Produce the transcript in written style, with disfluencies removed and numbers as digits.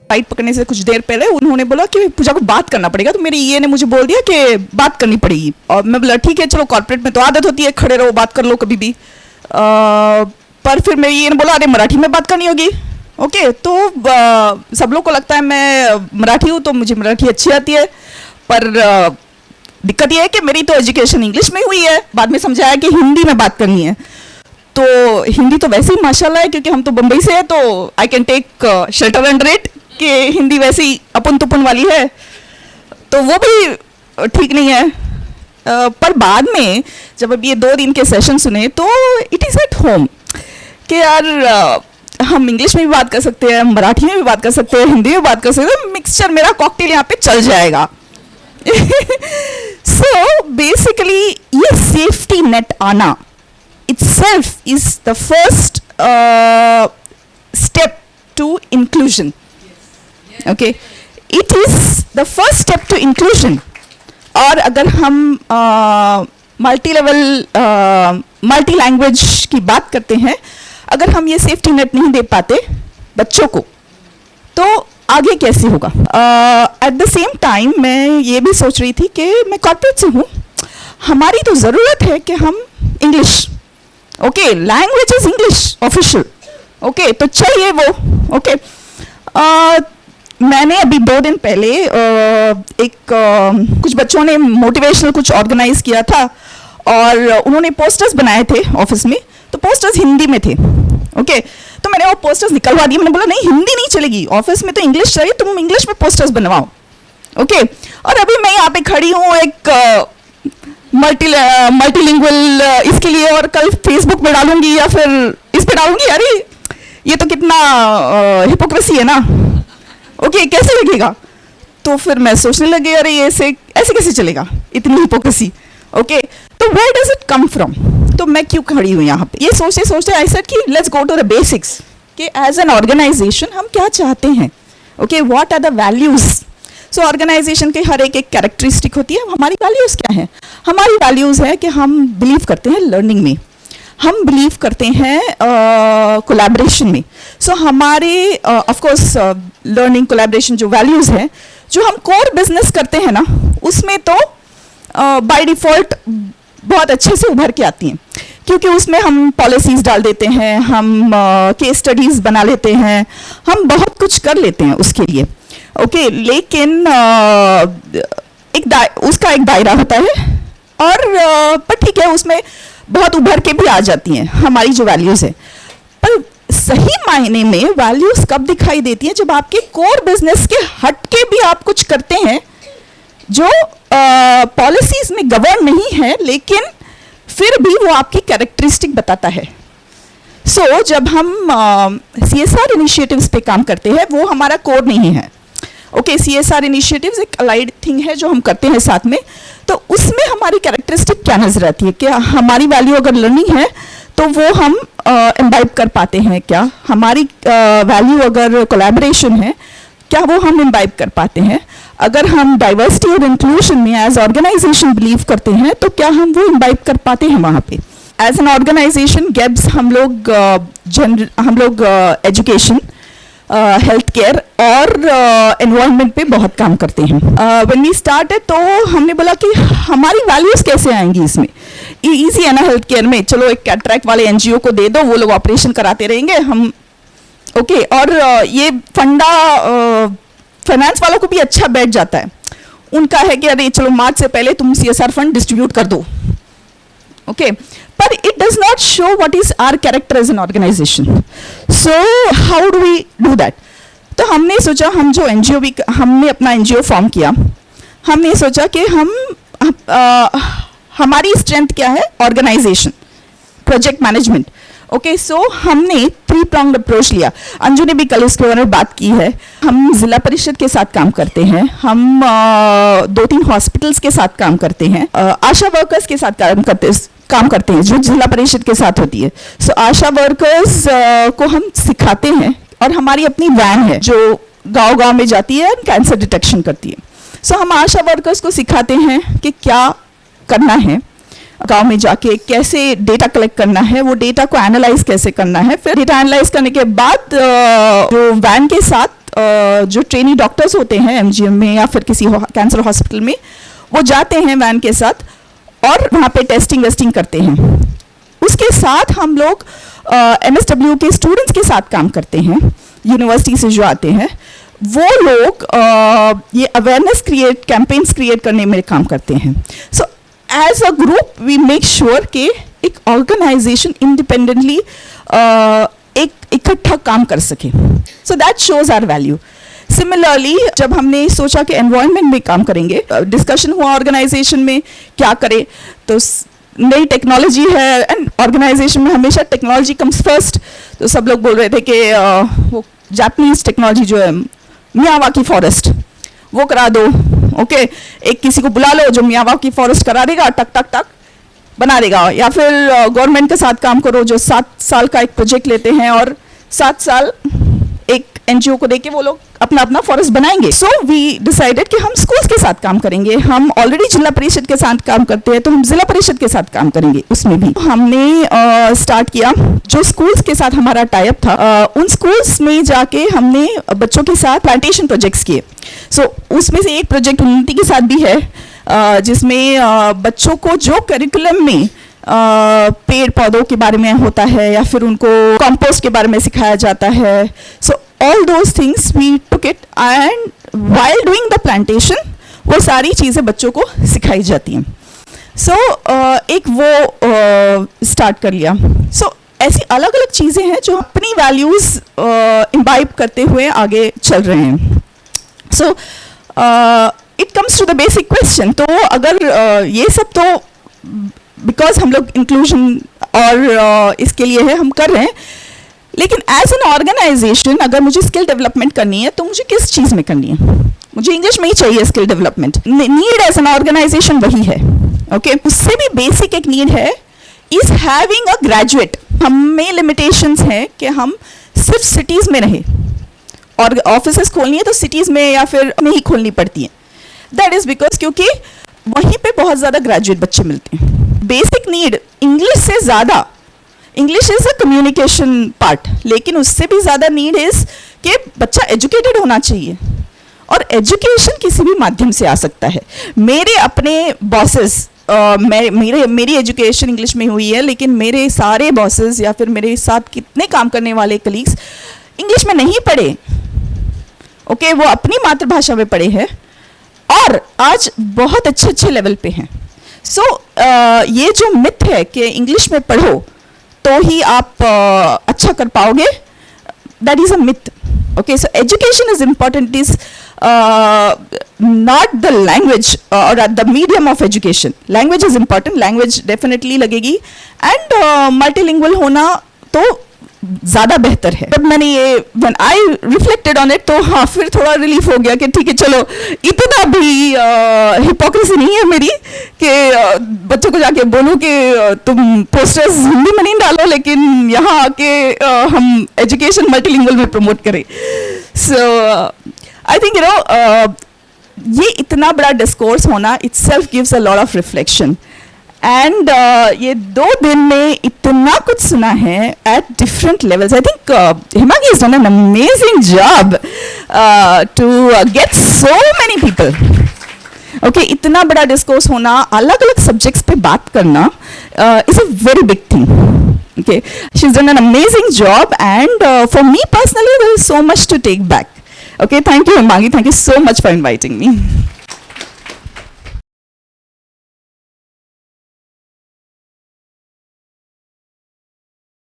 Flight पकड़ने से कुछ देर पहले उन्होंने बोला कि पूजा को बात करना पड़ेगा, तो मेरी ये ने मुझे बोल दिया कि बात करनी पड़ेगी। और मैं बोला ठीक है, चलो कॉर्पोरेट में तो आदत होती है खड़े रहो बात कर लो कभी भी। पर फिर मेरी ये ने बोला अरे मराठी में बात करनी होगी। ओके, तो सब लोग को लगता है मैं मराठी हूँ तो मुझे मराठी अच्छी आती है, पर दिक्कत ये है कि मेरी तो एजुकेशन इंग्लिश में हुई है। बाद में समझाया कि हिंदी में बात करनी है, तो हिंदी तो वैसे ही माशाल्लाह है क्योंकि हम तो बम्बई से हैं, तो I can take shelter and rate कि हिंदी वैसे ही अपन तुपन वाली है, तो वो भी ठीक नहीं है। पर बाद में जब अब ये 2 दिन के सेशन सुने तो इट इज़ एट होम कि यार हम इंग्लिश में भी बात कर सकते हैं, मराठी में भी बात कर सकते हैं, हिंदी में बात कर सकते हैं, मिक्सचर मेरा कॉकटेल यहाँ पे चल जाएगा। सो बेसिकली ये सेफ्टी नेट आना itself is the first step to inclusion. Okay, it is the first step to inclusion. और अगर हम मल्टी लेवल मल्टी लैंग्वेज की बात करते हैं, अगर हम ये सेफ्टी नेट नहीं दे पाते बच्चों को तो आगे कैसे होगा। एट द सेम टाइम मैं ये भी सोच रही थी कि मैं कॉर्पोरेट से हूँ, हमारी तो ज़रूरत है कि हम English, okay, language is English official, okay, तो चाहिए वो। ओके, मैंने अभी 2 दिन पहले कुछ बच्चों ने मोटिवेशनल कुछ ऑर्गेनाइज किया था और उन्होंने पोस्टर्स बनाए थे ऑफिस में, तो पोस्टर्स हिंदी में थे। ओके, तो मैंने वो पोस्टर्स निकलवा दिए। मैंने बोला नहीं, हिंदी नहीं चलेगी, ऑफिस में तो इंग्लिश चाहिए, तुम इंग्लिश में पोस्टर्स बनवाओ। ओके, और अभी मैं यहाँ पे खड़ी हूँ एक मल्टीलिंगुअल इसके लिए, और कल फेसबुक पे डालूंगी या फिर इस पे डालूंगी। अरे ये तो कितना हिपोक्रेसी है ना। ओके, कैसे लगेगा? तो फिर मैं सोचने लगी अरे ये ऐसे कैसे चलेगा, इतनी हिपोक्रेसी। ओके, तो where does it come from? तो मैं क्यों खड़ी हूँ यहाँ पे? ये सोचते सोचते आई सेड कि let's go to the basics कि एज एन ऑर्गेनाइजेशन हम क्या चाहते हैं। Okay, what are the values? So organisation के हर एक कैरेक्टरिस्टिक होती है। हमारी वैल्यूज़ क्या है? हमारी वैल्यूज़ है कि हम बिलीव करते हैं लर्निंग में, हम बिलीव करते हैं कोलैबोरेशन में। सो हमारे ऑफ कोर्स लर्निंग कोलैबोरेशन जो वैल्यूज़ हैं, जो हम कोर बिजनेस करते हैं ना, उसमें तो बाय डिफ़ॉल्ट बहुत अच्छे से उभर के आती हैं, क्योंकि उसमें हम पॉलिसीज़ डाल देते हैं, हम केस स्टडीज़ बना लेते हैं, हम बहुत कुछ कर लेते हैं उसके लिए। ओके, लेकिन उसका एक दायरा होता है, और पर ठीक है, उसमें बहुत उभर के भी आ जाती हैं हमारी जो वैल्यूज़ है। पर सही मायने में वैल्यूज़ कब दिखाई देती हैं? जब आपके कोर बिजनेस के हट के भी आप कुछ करते हैं जो पॉलिसीज़ में गवर्न नहीं है, लेकिन फिर भी वो आपकी कैरेक्टरिस्टिक बताता है। सो जब हम CSR इनिशिएटिव्स पे काम करते हैं, वो हमारा कोर नहीं है। ओके, CSR इनिशिएटिव्स एक अलाइड थिंग है जो हम करते हैं साथ में, तो उसमें हमारी कैरेक्टरिस्टिक क्या नजर आती है? क्या हमारी वैल्यू अगर लर्निंग है तो वो हम इम्बाइब कर पाते हैं? क्या हमारी वैल्यू अगर कोलैबोरेशन है, क्या वो हम इम्बाइब कर पाते हैं? अगर हम डाइवर्सिटी और इंक्लूजन में एज ऑर्गेनाइजेशन बिलीव करते हैं, तो क्या हम वो इम्बाइब कर पाते हैं वहाँ पे? एज एन ऑर्गेनाइजेशन गेब्स हम लोग एजुकेशन, हेल्थ केयर और एनवायरनमेंट पे बहुत काम करते हैं। व्हेन वी स्टार्टेड तो हमने बोला कि हमारी वैल्यूज़ कैसे आएंगी इसमें? ईजी है ना हेल्थ केयर में, चलो एक कैटरैक्ट वाले NGO को दे दो, वो लोग ऑपरेशन कराते रहेंगे हम। ओके, और ये फंडा फाइनेंस वालों को भी अच्छा बैठ जाता है, उनका है कि अरे चलो मार्च से पहले तुम CSR फंड डिस्ट्रीब्यूट कर दो। Okay, but it does not show what is our character as an organization. So how do we do that? तो हमने सोचा, हमने अपना NGO फॉर्म किया। हमने सोचा कि हमारी स्ट्रेंथ क्या है? Organisation, project management. Okay, so हमने 3-pronged अप्रोच लिया। अंजू ने भी कल इसके बारे में बात की है। हम जिला परिषद के साथ काम करते हैं, हम 2-3 हॉस्पिटल्स के साथ काम करते हैं, आशा वर्कर्स के साथ काम करते हैं जो जिला परिषद के साथ होती है। सो आशा वर्कर्स को हम सिखाते हैं, और हमारी अपनी वैन है जो गांव-गांव में जाती है, कैंसर डिटेक्शन करती है। सो हम आशा वर्कर्स को सिखाते हैं कि क्या करना है, गांव में जाके कैसे डेटा कलेक्ट करना है, वो डेटा को एनालाइज कैसे करना है, फिर डेटा एनालाइज करने के बाद जो वैन के साथ जो ट्रेनी डॉक्टर्स होते हैं एमजीएम में या फिर किसी कैंसर हॉस्पिटल में, वो जाते हैं वैन के साथ और वहाँ पे टेस्टिंग वेस्टिंग करते हैं। उसके साथ हम लोग MSW के स्टूडेंट्स के साथ काम करते हैं, यूनिवर्सिटी से जो आते हैं वो लोग ये अवेयरनेस कैंपेन्स क्रिएट करने में काम करते हैं। So as a group we make sure कि एक ऑर्गेनाइजेशन इंडिपेंडेंटली एक इकट्ठा काम कर सके। So that shows our value. Similarly जब हमने सोचा कि एनवायरनमेंट में काम करेंगे, डिस्कशन हुआ ऑर्गेनाइजेशन में क्या करें, तो नई टेक्नोलॉजी है एंड ऑर्गेनाइजेशन में हमेशा टेक्नोलॉजी कम्स फर्स्ट। तो सब लोग बोल रहे थे कि वो जापानीज टेक्नोलॉजी जो है मियावाकी फॉरेस्ट वो करा दो। ओके, एक किसी को बुला लो जो मियावाकी फॉरेस्ट करा देगा, टक टक टक बना देगा। या फिर गवर्नमेंट के साथ काम करो जो 7 साल का एक प्रोजेक्ट लेते हैं और 7 साल एक एनजीओ को देके वो लोग अपना अपना फॉरेस्ट बनाएंगे। सो वी डिसाइडेड कि हम स्कूल्स के साथ काम करेंगे। हम ऑलरेडी जिला परिषद के साथ काम करते हैं तो हम जिला परिषद के साथ काम करेंगे। उसमें भी हमने स्टार्ट किया, जो स्कूल्स के साथ हमारा टाई अप था उन स्कूल्स में जाके हमने बच्चों के साथ प्लांटेशन प्रोजेक्ट्स किए। सो उसमें से एक प्रोजेक्ट उन्नति के साथ भी है जिसमें बच्चों को जो करिकुलम में पेड़ पौधों के बारे में होता है या फिर उनको कंपोस्ट के बारे में सिखाया जाता है। So all those things we took it and while doing the plantation वो सारी चीज़ें बच्चों को सिखाई जाती हैं। सो एक वो स्टार्ट कर लिया। सो ऐसी अलग अलग चीज़ें हैं जो अपनी वैल्यूज़ इम्बाइब करते हुए आगे चल रहे हैं। So it comes to the basic question. तो अगर ये सब तो बिकॉज हम लोग इंक्लूजन और इसके लिए है हम कर रहे हैं, लेकिन एज एन ऑर्गेनाइजेशन अगर मुझे स्किल डेवलपमेंट करनी है तो मुझे किस चीज़ में करनी है? मुझे इंग्लिश में ही चाहिए skill development. Need as an organisation वही है। ओके, उससे भी बेसिक एक नीड है इज हैविंग अ ग्रेजुएट। हमें लिमिटेशंस हैं कि हम सिर्फ सिटीज़ में रहें और ऑफिसेस खोलनी है तो सिटीज़ में या फिर में ही खोलनी पड़ती है। दैट इज़ बिकॉज क्योंकि वहीं पे बहुत ज़्यादा ग्रेजुएट बच्चे मिलते हैं। बेसिक नीड इंग्लिश से ज़्यादा, English is a communication part, लेकिन उससे भी ज़्यादा नीड इज़ कि बच्चा एजुकेटेड होना चाहिए और एजुकेशन किसी भी माध्यम से आ सकता है। मेरे अपने बॉसेस मेरी एजुकेशन इंग्लिश में हुई है, लेकिन मेरे सारे बॉसेस या फिर मेरे साथ कितने काम करने वाले कलीग्स इंग्लिश में नहीं पढ़े। ओके, वो अपनी मातृभाषा में पढ़े हैं और आज बहुत अच्छे अच्छे लेवल पे हैं। सो ये जो मिथ है कि इंग्लिश में पढ़ो तो ही आप अच्छा कर पाओगे, that is a myth. Okay, so education is important, is not the language और the medium of education. Language is important, language definitely लगेगी एंड मल्टीलिंगुअल होना तो ज़्यादा बेहतर है। जब मैंने ये when I reflected on it तो हाँ फिर थोड़ा रिलीफ हो गया कि ठीक है चलो इतना भी हिपोक्रेसी नहीं है मेरी कि बच्चों को जाके बोलूँ कि तुम पोस्टर्स हिंदी में नहीं डालो लेकिन यहाँ आके हम एजुकेशन मल्टीलिंगुअल में प्रमोट करें। सो आई थिंक ये इतना बड़ा डिस्कोर्स होना itself gives a lot of reflection and ये 2 दिन में इतना कुछ सुना है at different levels. I think Himangi has done an amazing job to get so many people. Okay, इतना बड़ा डिस्कोर्स होना, अलग अलग सब्जेक्ट्स पे बात करना is a very big thing. Okay, she's done an amazing job and for me personally there is so much to take back. Okay, thank you Himangi, thank you so much for inviting me.